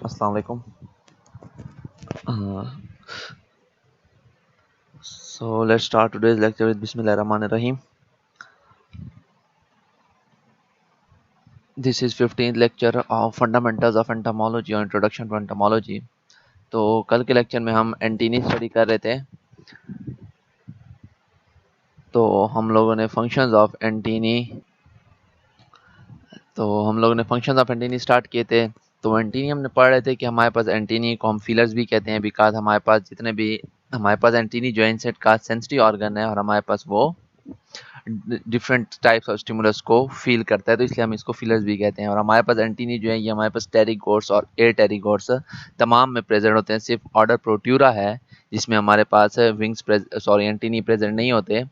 अस्सलाम वालेकुम। So let's start today's lecture with Bismillah Rahman Rahim. This is 15th lecture of Fundamentals of Entomology or Introduction to Entomology. तो कल के lecture में हम antennae study कर रहे थे। तो हम लोगों ने फंक्शंस ऑफ एंटीनी स्टार्ट किए थे। तो एंटीनी हमने पढ़ रहे थे कि हमारे पास एंटीनी को हम फीलर्स भी कहते हैं, बिकॉज हमारे पास एंटीनी जो इंसेक्ट का सेंसिटिव ऑर्गन है और हमारे पास वो डिफरेंट टाइप्स ऑफ स्टिमुलस को फील करता है, तो इसलिए हम इसको फीलर्स भी कहते हैं। और हमारे पास एंटीनी जो है ये हमारे पास टेरिगोट्स और एयर टेरिगोट्स तमाम में प्रेजेंट होते हैं। सिर्फ ऑर्डर प्रोट्यूरा है जिसमें हमारे पास एंटीनी प्रेजेंट नहीं होते।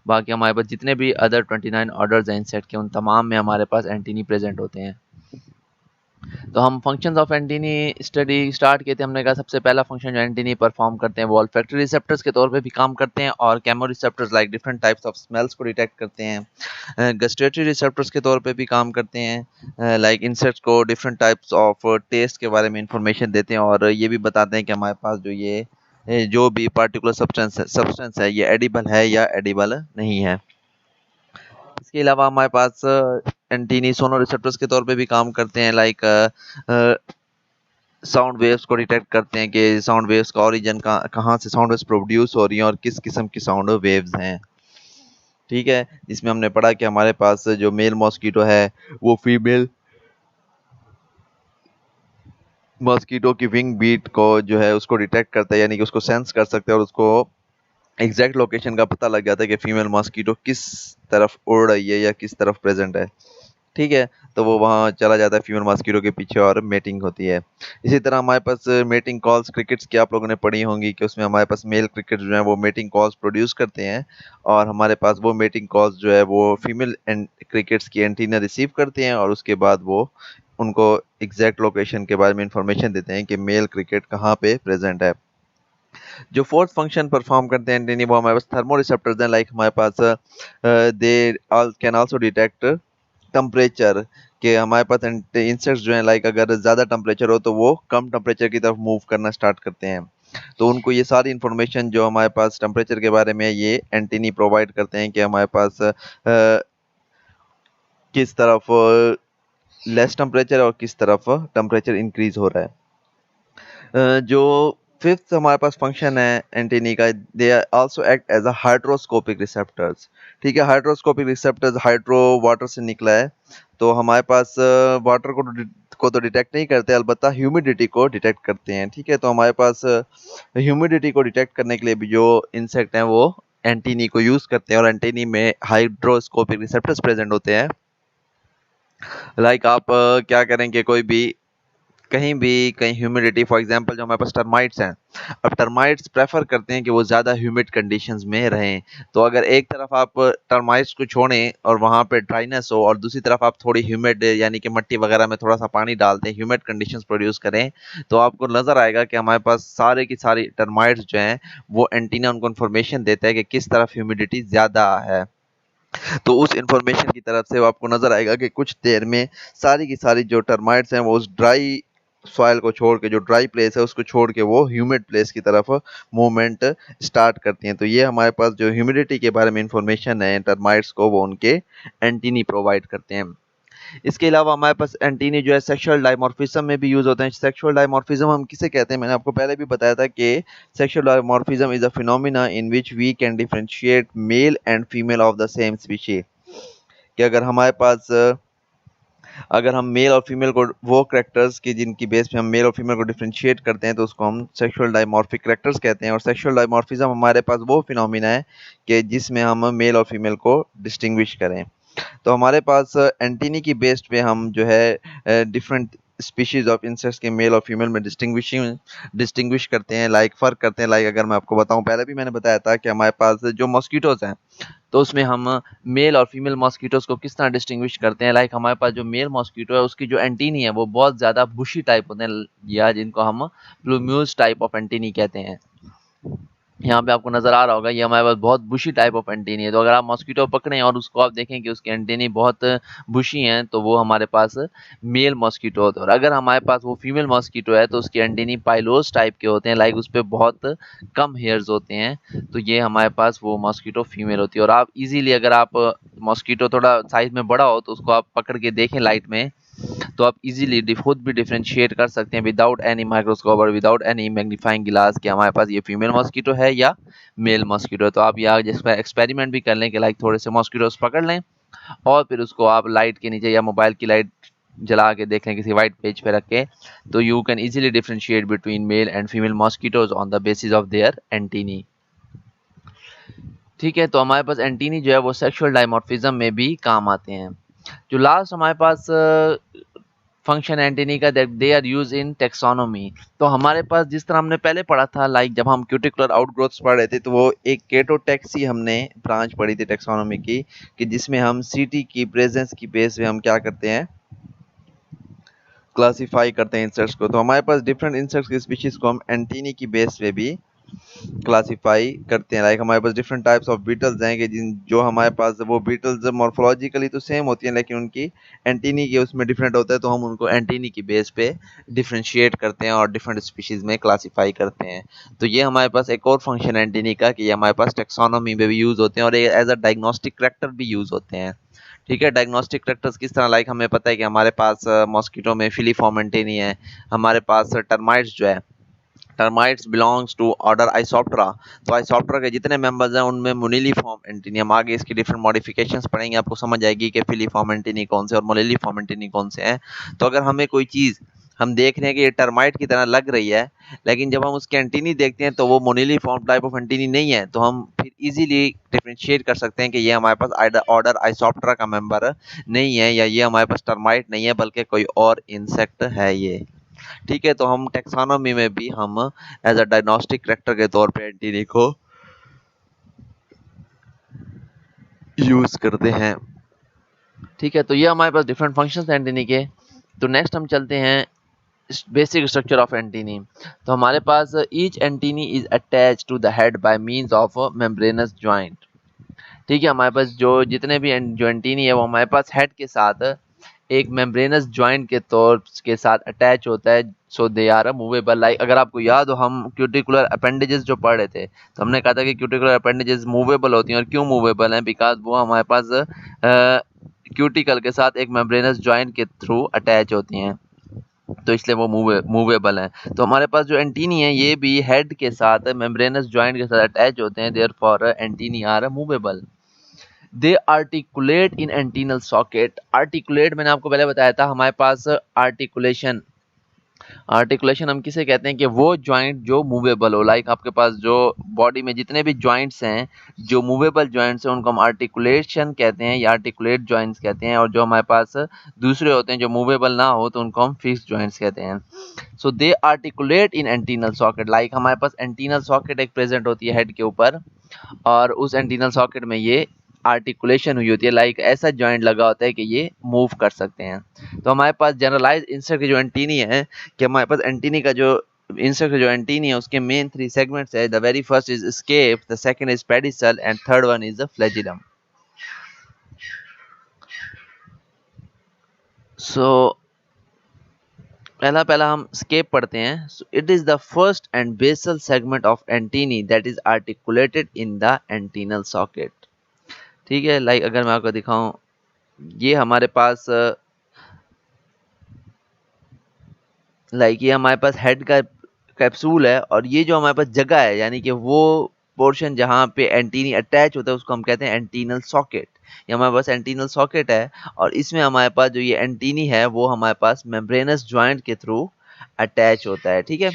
बाकी हमारे पास जितने भी अदर 29 ऑर्डर्स हैं इंसेक्ट के, उन तमाम में हमारे पास एंटीनी प्रेजेंट होते हैं। तो हम functions of antennae study start किए थे। हमने कहा सबसे पहला फंक्शन जो एंटीनी परफॉर्म करते हैं वो ऑल्फैक्टरी रिसेप्टर्स के तौर पे भी काम करते हैं और chemo receptors like different types of smells को डिटेक्ट करते हैं। गस्टेटरी रिसेप्टर्स के तौर पे भी काम करते हैं, लाइक इंसेक्ट्स को डिफरेंट टाइप्स ऑफ टेस्ट के बारे में इंफॉर्मेशन देते हैं और ये भी बताते हैं कि हमारे पास जो भी पार्टिकुलर सब्सटेंस है ये एडिबल है या एडिबल नहीं है। इसके अलावा हमारे पास एंटीनी सोनो रिसेप्टर्स के तौर पे भी काम करते हैं, लाइक साउंड वेव्स को डिटेक्ट करते हैं कि साउंड वेव्स का ओरिजिन कहाँ से साउंड वेव्स प्रोड्यूस हो रही हैं और किस किस्म की साउंड वेव्स हैं। ठीक है, जिसमें हमने पढ़ा कि हमारे पास जो मेल मॉस्किटो है वो फीमेल मॉस्किटो की विंग बीट को जो है उसको डिटेक्ट करता है, यानी कि उसको सेंस कर सकते हैं और उसको एग्जैक्ट लोकेशन का पता लग जाता है कि फीमेल मॉस्किटो किस तरफ उड़ रही है या किस तरफ प्रेजेंट है। ठीक है, तो वो वहाँ चला जाता है फीमेल मॉस्किटो के पीछे और मेटिंग होती है। इसी तरह हमारे पास मेटिंग कॉल्स क्रिकेट्स की आप लोगों ने पढ़ी होंगी कि उसमें हमारे पास मेल क्रिकेट जो है वो मेटिंग कॉल्स प्रोड्यूस करते हैं और हमारे पास वो मेटिंग कॉल्स जो है वो फीमेल क्रिकेट्स की एंटीना रिसीव करते हैं और उसके बाद वो उनको एग्जैक्ट लोकेशन के बारे में इंफॉर्मेशन देते हैं कि मेल क्रिकेट कहाँ पे प्रेजेंट है। जो फोर्थ फंक्शन परफॉर्म करते हैं एंटीनी वो हमारे पास थर्मो रिसेप्टर्स हैं, लाइक हमारे पास they can also detect temperature के हमारे पास इंसेक्ट्स जो हैं लाइक अगर ज़्यादा टेम्परेचर हो तो वो कम टेम्परेचर की तरफ मूव करना स्टार्ट करते हैं। तो उनको ये सारी इन्फॉर्मेशन जो हमारे पास टेम्परेचर के बारे में ये एंटीनी प्रोवाइड करते हैं कि हमारे पास किस तरफ लेस टेम्परेचर और किस तरफ टेम्परेचर इंक्रीज हो रहा है। जो फिफ्थ हमारे पास फंक्शन है एंटीनी का, they also act as a hydroscopic receptors. ठीक है, हाइड्रोस्कोपिक रिसेप्टर्स हाइड्रो वाटर से निकला है, तो हमारे पास वाटर को तो डिटेक्ट नहीं करते, अलबत्ता ह्यूमिडिटी को डिटेक्ट करते हैं। ठीक है, तो हमारे पास ह्यूमिडिटी को डिटेक्ट करने के लिए भी जो इंसेक्ट हैं वो एंटीनी को यूज करते हैं और एंटीनी में हाइड्रोस्कोपिक रिसेप्टर्स प्रेजेंट होते हैं। लाइक आप क्या करेंगे, कहीं ह्यूमिडिटी, फॉर एग्जांपल जो हमारे पास टर्माइट्स हैं, अब टर्माइट्स प्रेफर करते हैं कि वो ज़्यादा ह्यूमिड कंडीशंस में रहें। तो अगर एक तरफ आप टर्माइट्स को छोड़ें और वहाँ पे ड्राइनेस हो और दूसरी तरफ आप थोड़ी ह्यूमिड यानी कि मिट्टी वगैरह में थोड़ा सा पानी डाल दें, ह्यूमिड कंडीशंस प्रोड्यूस करें, तो आपको नज़र आएगा कि हमारे पास सारे की सारी टर्माइट्स जो हैं वो एंटीना उनको इन्फॉर्मेशन देता है कि किस तरफ ह्यूमिडिटी ज़्यादा है। तो उस इंफॉर्मेशन की तरफ से आपको नजर आएगा कि कुछ देर में सारी की सारी जो टर्माइट्स हैं वो उस ड्राई सॉइल को छोड़ के, जो ड्राई प्लेस है उसको छोड़ के वो ह्यूमिड प्लेस की तरफ मूवमेंट स्टार्ट करती हैं। तो ये हमारे पास जो ह्यूमिडिटी के बारे में इंफॉर्मेशन है टर्माइट्स को, वो उनके एंटीनी प्रोवाइड करते हैं। इसके अलावा हमारे पास एंटीनी जो है सेक्सुअल डायमॉर्फिज्म में भी यूज होते हैं। सेक्सुअल डायमॉर्फिज्म हम किसे कहते हैं, मैंने आपको पहले भी बताया था कि sexual dimorphism is a phenomena in which we can differentiate male and female of the same species. कि अगर हम मेल और फीमेल को, वो करेक्टर्स की जिनकी बेस पे हम मेल और फीमेल को डिफरेंशिएट करते हैं, तो उसको हम सेक्सुअल डायमॉर्फिक करेक्टर्स कहते हैं। और सेक्सुअल डायमॉर्फिज्म हमारे पास वो फिनोमिना है कि जिसमें हम मेल और फीमेल को डिस्टिंग्विश करें। तो हमारे पास एंटीनी की बेस्ड पे हम जो है डिफरेंट स्पीशीज ऑफ इंसेक्ट्स के मेल और फीमेल में डिस्टिंग्विश करते हैं, लाइक फ़र्क करते हैं। लाइक अगर मैं आपको बताऊं, पहले भी मैंने बताया था कि हमारे पास जो मॉस्किटोज हैं तो उसमें हम मेल और फीमेल मॉस्किटोज को किस तरह डिस्टिंग्विश करते हैं। लाइक हमारे पास जो मेल मॉस्किटो है उसकी जो एंटीनी है वो बहुत ज़्यादा बुशी टाइप होते हैं, या जिनको हम प्लूम्यूज टाइप ऑफ एंटीनी कहते हैं। यहाँ पे आपको नज़र आ रहा होगा, ये हमारे पास बहुत बुशी टाइप ऑफ एंटीनी है। तो अगर आप मॉस्किटो पकड़ें और उसको आप देखें कि उसकी एंटीनी बहुत बुशी हैं, तो वो हमारे पास मेल मॉस्किटो होता है। और अगर हमारे पास वो फीमेल मॉस्किटो है तो उसकी एंटीनी पाइलोस टाइप के होते हैं, लाइक उस पर बहुत कम हेयर्स होते हैं। तो ये हमारे पास वो मॉस्किटो फीमेल होती है। और आप इजीली, अगर आप मॉस्किटो थोड़ा साइज में बड़ा हो तो उसको आप पकड़ के देखें लाइट में, तो आप इजीली खुद भी डिफरेंशिएट कर सकते हैं विदाउट एनी माइक्रोस्कोप और विदाउट एनी मैग्नीफाइंग ग्लास कि हमारे पास ये फीमेल मॉस्किटो है या मेल मॉस्किटो है। तो आप यहाँ जिसमें एक्सपेरिमेंट भी कर लें कि लाइक थोड़े से मॉस्किटोस पकड़ लें और फिर उसको आप लाइट के नीचे या मोबाइल की लाइट जला के देख लें किसी वाइट पेज पे रख के, तो you can easily differentiate between mail and female mosquitoes on the basis of their antennae. ठीक है, तो हमारे पास एंटीनी जो है वो सेक्सुअल डायमॉर्फिज्म में भी काम आते हैं। जो लास्ट हमारे पास फंक्शन एंटीनी का, that they are use in taxonomy. तो हमारे पास जिस तरह हमने पहले पढ़ा था, लाइक जब हम क्यूटिकुलर आउटग्रोथ्स पढ़ रहे थे, तो वो एक केटोटैक्सी हमने ब्रांच पढ़ी थी टेक्सोनोमी की, कि जिसमें हम सीटी की प्रेजेंस की बेस पे हम क्या करते हैं, क्लासिफाई करते हैं इंसेक्ट्स को। तो हमारे पास डिफरेंट इंसेक्ट्स की स्पीशीज को हम एंटीनी की बेस पे भी क्लासिफाई करते हैं। लाइक हमारे पास डिफरेंट टाइप्स ऑफ बीटल्स हैं कि जिन जो हमारे पास वो बीटल्स मॉर्फोलॉजिकली तो सेम होती हैं, लेकिन उनकी एंटीनी के उसमें डिफरेंट होता है, तो हम उनको एंटीनी की बेस पे डिफरेंशिएट करते हैं और डिफरेंट स्पीशीज में क्लासिफाई करते हैं। तो ये हमारे पास एक और फंक्शन एंटीनी का, कि ये हमारे पास टेक्सोनोमी में भी यूज होते हैं और एज अ डायग्नोस्टिक करैक्टर भी यूज होते हैं। ठीक है, डायग्नोस्टिक करैक्टर्स किस तरह, लाइक हमें पता है कि हमारे पास मॉस्किटो में फिलीफॉर्म एंटीनी है, हमारे पास टर्माइट्स जो है, termites belongs to order Isoptera. तो आइसोप्टेरा के जितने मेंबर्स हैं उनमें मोनिलीफॉर्म एंटीनी, हम आगे इसकी डिफरेंट मॉडिफिकेशंस पढ़ेंगे, आपको समझ आएगी कि फिलीफॉर्म एंटीनी कौन से और मोनिलीफॉर्म एंटीनी कौन से हैं। तो अगर हमें कोई चीज़ हम देख रहे हैं कि ये टर्माइट की तरह लग रही है, लेकिन जब हम उसकी एंटीनी देखते हैं तो वो मोनिलीफॉर्म टाइप ऑफ एंटीनी नहीं है, तो हम फिर इजीली डिफरेंशिएट कर सकते हैं कि ये हमारे पास ऑर्डर आइसोप्टेरा का मेंबर नहीं है, या ये हमारे पास टर्माइट नहीं है, बल्कि कोई और इंसेक्ट है ये। ठीक है, तो हम टेक्सोनोमी में भी हम एज अ डायग्नोस्टिक करैक्टर के तौर पे एंटीनी को यूज करते हैं। ठीक है, तो ये हमारे पास डिफरेंट फंक्शंस हैं एंटीनी के। तो नेक्स्ट हम चलते हैं बेसिक स्ट्रक्चर ऑफ एंटीनी। तो हमारे पास each antennae is attach to the head by means of membranous joint. ठीक है, हमारे पास जो जितने भी जो एंटीनी है वो हमारे पास हेड के साथ एक मेम्ब्रेनस जॉइंट के तौर के साथ अटैच होता है। So they are a movable. Like अगर आपको याद हो, हम क्यूटिकुलर अपेंडेजेस जो पढ़ रहे थे, तो हमने कहा था कि क्यूटिकुलर अपेंडेजेस मूवेबल होती हैं। और क्यों मूवेबल हैं? बिकॉज वो हमारे पास क्यूटिकल के साथ एक मेम्ब्रेनस जॉइंट के थ्रू अटैच होती हैं, तो इसलिए वो मूवेबल हैं। तो हमारे पास जो एंटीनी है ये भी हेड के साथ मेम्ब्रेनस जॉइंट के साथ अटैच होते हैं, therefore antennae are movable. They articulate in antennal socket. Articulate मैंने आपको पहले बताया था, हमारे पास आर्टिकुलेशन, आर्टिकुलेशन हम किसे कहते हैं कि वो जॉइंट जो मूवेबल हो। लाइक आपके पास जो बॉडी में जितने भी जॉइंट्स हैं, जो मूवेबल जॉइंट्स हैं, उनको हम आर्टिकुलेशन कहते हैं या आर्टिकुलेट जॉइंट्स कहते हैं। और जो हमारे पास दूसरे होते हैं जो मूवेबल ना हो, तो उनको हम फिक्स्ड जॉइंट्स कहते हैं। सो दे articulate in antennal socket. Like हमारे पास एंटीनल सॉकेट एक प्रेजेंट होती है हेड के ऊपर, और उस एंटीनल सॉकेट में ये आर्टिकुलेशन हुई होती है, लाइक ऐसा जॉइंट लगा होता है कि ये मूव कर सकते हैं। तो हमारे पास जनरलाइज इंसेक्ट जो एंटीनी है, कि हमारे पास एंटीनी का जो इंसेक्ट जो एंटीनी है उसके मेन 3 सेगमेंट्स है। The very first is scape, the second is pedicel and third one is the flagellum. So पहला पहला हम स्केप पढ़ते हैं। So it is the first and basal segment of antennae that is articulated in the antennal socket. ठीक है, like अगर मैं आपको दिखाऊं, ये हमारे पास लाइक ये हमारे पास हेड का कैप्सूल है, और ये जो हमारे पास जगह है, यानी कि वो पोर्शन जहाँ पे एंटीनी अटैच होता है, उसको हम कहते हैं एंटीनल सॉकेट। ये हमारे पास एंटीनल सॉकेट है, और इसमें हमारे पास जो ये एंटीनी है वो हमारे पास मेम्ब्रेनस जॉइंट के थ्रू अटैच होता है। ठीक है,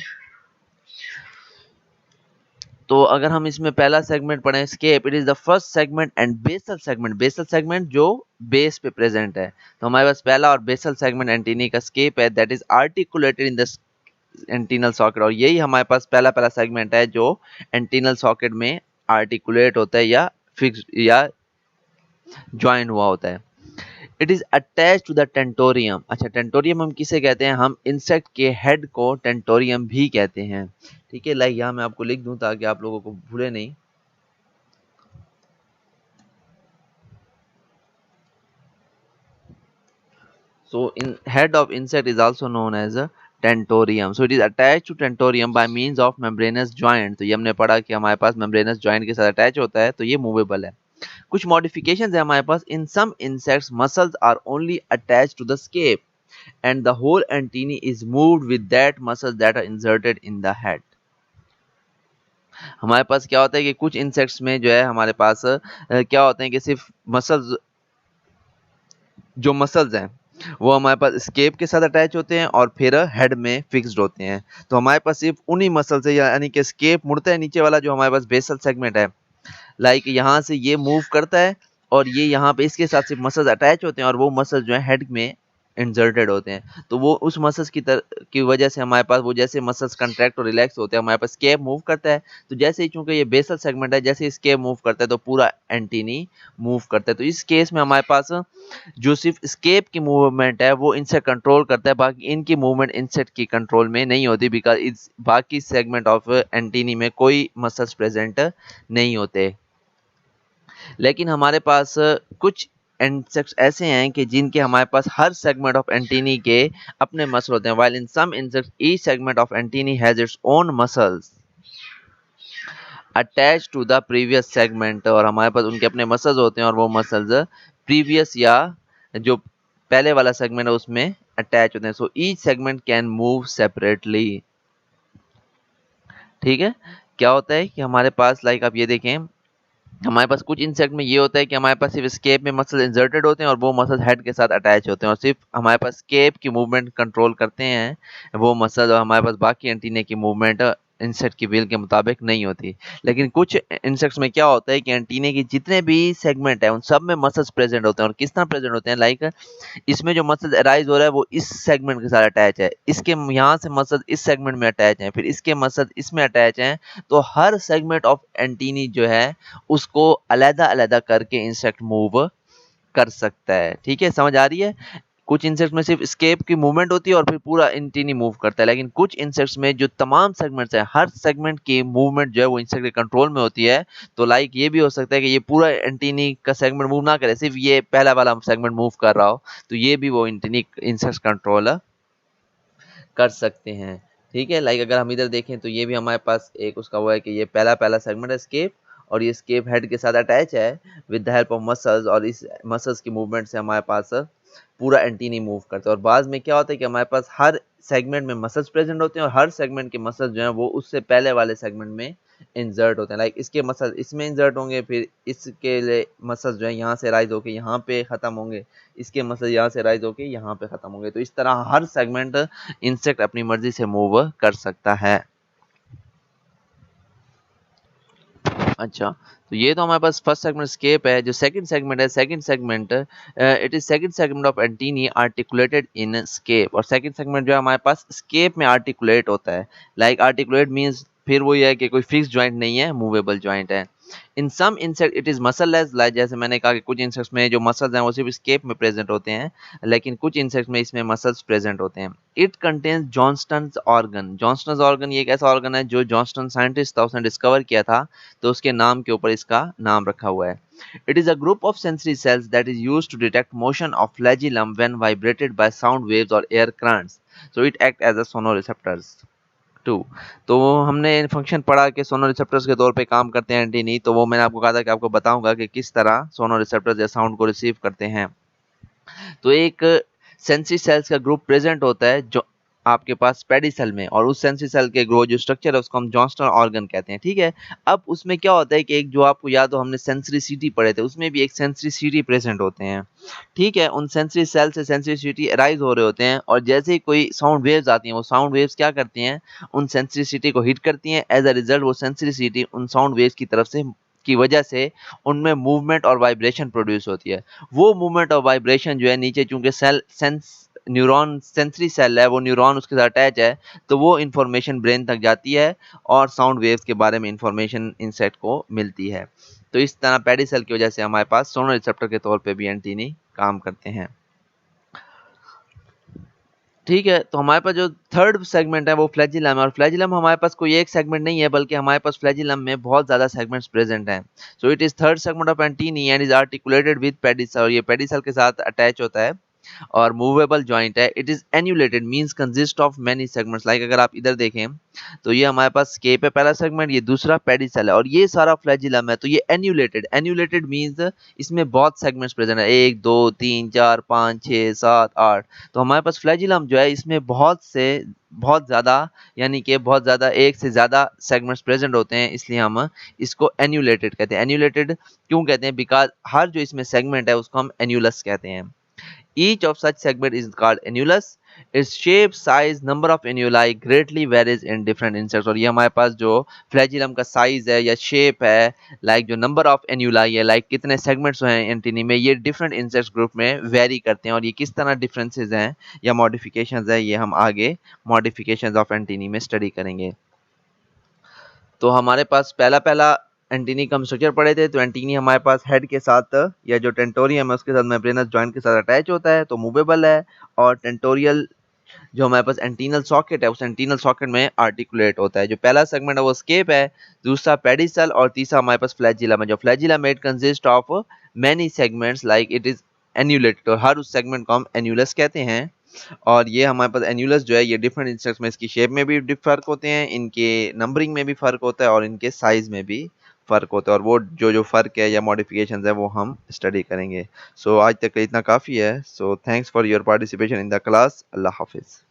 तो अगर हम इसमें पहला सेगमेंट पढ़ें, scape, it is the first segment and basal segment. Basal segment जो बेस पे प्रेजेंट है, तो हमारे पास पहला और बेसल सेगमेंट एंटीनी का स्केप है, that is articulated in the antennal socket. और यही हमारे पास पहला पहला सेगमेंट है जो एंटीनल सॉकेट में आर्टिकुलेट होता है या फिक्स या ज्वाइन हुआ होता है। It is attach to the tentorium. अच्छा, टेंटोरियम हम किसे कहते हैं? हम इंसेक्ट के हेड को टेंटोरियम भी कहते हैं। ठीक है, लाइक यहाँ मैं आपको लिख दूं ताकि आप लोगों को भूले नहीं। So in head of insect is also known as a tentorium. So it is attached to tentorium by means of membranous joint। तो ये हमने पढ़ा कि हमारे पास membranous joint के साथ अटैच होता है, तो ये मूवेबल है। कुछ मॉडिफिकेशंस है हमारे पास। In some insects muscles are only attached to the scape and the whole antennae is moved with that muscles that are inserted in the head. हमारे पास क्या होता है कि कुछ इंसेक्ट्स में जो है हमारे पास क्या होते हैं कि सिर्फ मसल्स, जो मसल्स हैं वो हमारे पास स्केप के साथ अटैच होते हैं और फिर हेड में फिक्स्ड होते हैं। तो हमारे पास सिर्फ उन्हीं मसल से, यानी कि स्केप मुड़ता है नीचे वाला जो हमारे पास बेसल सेगमेंट है, लाइक यहाँ से ये मूव करता है और ये यहाँ पे इसके साथ सिर्फ मसल्स अटैच होते हैं और वो मसल्स जो है हेड में इंसर्टेड होते हैं। तो वो उस मसल्स की वजह से हमारे पास वो जैसे मसल्स कंट्रैक्ट और रिलैक्स होते हैं, हमारे पास स्केप मूव करता है। तो जैसे ही चूंकि ये बेसल सेगमेंट है, जैसे ही स्केप मूव करता है तो पूरा एंटीनी मूव करता है। तो इस केस में हमारे पास जो सिर्फ स्केप की मूवमेंट है वो इनसे कंट्रोल करता है, बाकी इनकी मूवमेंट इंसेक्ट की कंट्रोल में नहीं होती, बिकॉज इस बाकी सेगमेंट ऑफ एंटीनी में कोई मसल्स प्रेजेंट नहीं होते। लेकिन हमारे पास कुछ इंसेक्ट्स ऐसे हैं कि जिनके हमारे पास हर सेगमेंट ऑफ एंटीनी के अपने मसल होते हैं। While in some insects each segment of antennae has its own muscles attach to the previous segment. और हमारे पास उनके अपने मसल्स होते हैं और वो मसल्स प्रीवियस या जो पहले वाला सेगमेंट है उसमें अटैच होते हैं। So each segment can move separately. ठीक है, क्या होता है कि हमारे पास लाइक आप ये देखें, हमारे पास कुछ इंसेक्ट में ये होता है कि हमारे पास सिर्फ स्केप में मसल इंसर्टेड होते हैं और वो मसल हेड के साथ अटैच होते हैं और सिर्फ हमारे पास स्केप की मूवमेंट कंट्रोल करते हैं वो मसल, और हमारे पास बाकी एंटीने की मूवमेंट इंसेक्ट की विल के मुताबिक नहीं होती। लेकिन कुछ इंसेक्ट्स में क्या होता है कि एंटीने की जितने भी सेगमेंट है उन सब में मसल्स प्रेजेंट होते हैं। और किस तरह प्रेजेंट होते हैं? लाइक इसमें जो मसल अराइज हो रहा है वो इस सेगमेंट के साथ अटैच है, इसके यहाँ से मसल इस सेगमेंट में अटैच है, फिर इसके मसल इसमें अटैच हैं। तो हर सेगमेंट ऑफ एंटीनी जो है उसको अलग अलग करके इंसेक्ट मूव कर सकता है। ठीक है, समझ आ रही है? कुछ इंसेक्ट्स में सिर्फ स्केप की मूवमेंट होती है और फिर पूरा एंटीनी मूव करता है, लेकिन कुछ इंसेक्ट्स में जो तमाम सेगमेंट्स हैं हर सेगमेंट की मूवमेंट जो है वो इंसेक्ट के कंट्रोल में होती है। तो लाइक ये भी हो सकता है कि ये पूरा एंटीनी का सेगमेंट मूव ना करे, सिर्फ ये पहला वाला सेगमेंट मूव कर रहा हो, तो ये भी वो एंटीनी इंसेक्ट कंट्रोल कर सकते हैं। ठीक है, लाइक अगर हम इधर देखें तो ये भी हमारे पास एक उसका वो है कि ये पहला पहला सेगमेंट है स्केप, और ये स्केप हेड के साथ अटैच है with the help of muscles, और इस मसल्स की मूवमेंट से हमारे पास पूरा एंटीनी मूव करता है। और बाद में क्या होता है कि हमारे पास हर सेगमेंट में मसल्स प्रेजेंट होते हैं और हर सेगमेंट के मसल्स जो हैं वो उससे पहले वाले सेगमेंट में इंसर्ट होते हैं। लाइक इसके मसल इसमें इंसर्ट होंगे, फिर इसके लिए मसल्स जो है यहाँ से राइज होके यहाँ पे खत्म होंगे, इसके मसल यहाँ से राइज होके यहाँ पे खत्म होंगे। तो इस तरह हर सेगमेंट इंसेक्ट अपनी मर्जी से मूव कर सकता है। अच्छा, तो ये तो हमारे पास फर्स्ट सेगमेंट स्केप है। जो सेकंड सेगमेंट है, second segment it is second segment of antennae articulated in scape. और सेकंड सेगमेंट जो है हमारे पास स्केप में आर्टिकुलेट होता है। लाइक आर्टिकुलेट मींस फिर वही है कि कोई फिक्स जॉइंट नहीं है, मूवेबल जॉइंट है। In some insect it is muscle less, like जैसे मैंने कहा कि कुछ इंसेक्ट्स में जो मसल्स हैं वो सिर्फ स्केप में प्रेजेंट होते हैं, लेकिन कुछ इंसेक्ट्स में इसमें मसल्स प्रेजेंट होते हैं। It contains Johnston's organ. Johnston's organ ये एक ऐसा ऑर्गन है जो जॉन्स्टन साइंटिस्ट था उसने डिस्कवर किया था, तो उसके नाम के ऊपर इसका नाम रखा हुआ है। It is a group of sensory cells that is used to detect motion of flagellum when vibrated by sound waves or air currents. So it acts as a sonoreceptors too. तो हमने फंक्शन पढ़ा कि सोनोरिसेप्टर्स के तौर पे काम करते हैं एंटीनी, तो वो मैंने आपको कहा था कि आपको बताऊंगा कि किस तरह सोनोरिसेप्टर्स या साउंड को रिसीव करते हैं। तो एक सेंसरी सेल्स का ग्रुप प्रेजेंट होता है जो आपके पास पेडिसल में, और उस सेंसरी सेल के ग्रो जो स्ट्रक्चर है उसको हम जॉन्स्टन ऑर्गन कहते हैं। ठीक है, अब उसमें क्या होता है कि एक जो आपको याद हो हमने सेंसरी सिटी पढ़े थे, उसमें भी एक सेंसरी सिटी प्रेजेंट होते हैं। ठीक है, उन सेंसरी सेल से सेंसरी सिटी अराइज हो रहे होते हैं, और जैसे ही कोई साउंड वेव्स आती हैं वो साउंड वेव्स क्या करती हैं, उन सेंसरी सिटी को हिट करती हैं। एज अ रिजल्ट वो सेंसरी सिटी उन साउंड वेव्स की तरफ से की वजह से उनमें मूवमेंट और वाइब्रेशन प्रोड्यूस होती है। वो मूवमेंट और वाइब्रेशन जो है नीचे चूंकि cell sense neuron sensory cell है, वो न्यूरॉन उसके साथ अटैच है, तो वो इन्फॉर्मेशन ब्रेन तक जाती है और साउंड वेव्स के बारे में इन्फॉर्मेशन इंसेक्ट को मिलती है। तो इस तरह पेडिसल की वजह से हमारे पास सोनो रिसेप्टर के तौर पे भी एंटीनी काम करते हैं। ठीक है, तो हमारे पास जो थर्ड सेगमेंट है वो फ्लैजिलम है, और फ्लैजिलम हमारे पास कोई एक सेगमेंट नहीं है, बल्कि हमारे पास फ्लैजिलम में बहुत ज़्यादा सेगमेंट्स प्रेजेंट हैं। So it is third segment of antennae and is articulated with pedicel, और ये पेडिसल के साथ अटैच होता है और मूवेबल जॉइंट है। It is annulated means consist of many segments, like अगर आप इधर देखें तो ये हमारे पास स्केप है पहला सेगमेंट, ये दूसरा पेडिसल है, और ये सारा फ्लैजिलम है। तो ये एन्यूलेटेड, एन्यूलेटेड मींस इसमें बहुत सेगमेंट्स प्रेजेंट है, 1 2 3 4 5 6 7 8। तो हमारे पास फ्लैजिलम जो है इसमें बहुत ज़्यादा, यानी कि बहुत ज़्यादा, एक से ज़्यादा सेगमेंट्स प्रेजेंट होते हैं, इसलिए हम इसको एन्यूलेटेड कहते हैं। एन्यूलेटेड क्यों कहते हैं? बिकॉज हर जो इसमें सेगमेंट है उसको हम एन्यूलस कहते हैं। Each of such segment is called annulus. Its shape, size, number of annuli greatly varies in different insects. और ये हमारे पास जो फ्लैजिलम का साइज है या शेप है, लाइक जो नंबर ऑफ एन्यूलाई है, लाइक कितने सेगमेंट्स हैं एंटीनी में, ये डिफरेंट इंसेक्ट्स ग्रुप में वेरी करते हैं। और ये किस तरह डिफरेंसेस हैं या मॉडिफिकेशंस हैं, ये हम आगे मॉडिफिकेशंस ऑफ एंटीनी में स्टडी करेंगे। तो हमारे पास पहला पहला एंटीनी का हम स्ट्रक्चर पढ़े थे। तो एंटीनी हमारे पास हेड के साथ या जो टेंटोरियम है उसके साथ मेम्ब्रेनस जॉइंट के साथ अटैच होता है, तो मूवेबल है। और टेंटोरियल जो हमारे पास एंटीनल सॉकेट है, उस एंटीनल सॉकेट में आर्टिकुलेट होता है। जो पहला सेगमेंट है वो स्केप है, दूसरा पेडिसल, और तीसरा हमारे पास फ्लैजिलम है। जो flagellum it consist of many segments like it is annulated, और हर उस सेगमेंट को हम एन्यूलस कहते हैं। और ये हमारे पास एन्यूलस जो है ये डिफरेंट इंसेक्ट्स में इसकी शेप में भी फर्क होते हैं, इनके नंबरिंग में भी फर्क होता है, और इनके साइज में भी फर्क होता है। और वो जो फर्क है या मॉडिफिकेशंस है वो हम स्टडी करेंगे। सो आज तक इतना काफ़ी है। So thanks for your participation in the class. अल्लाह हाफिज़।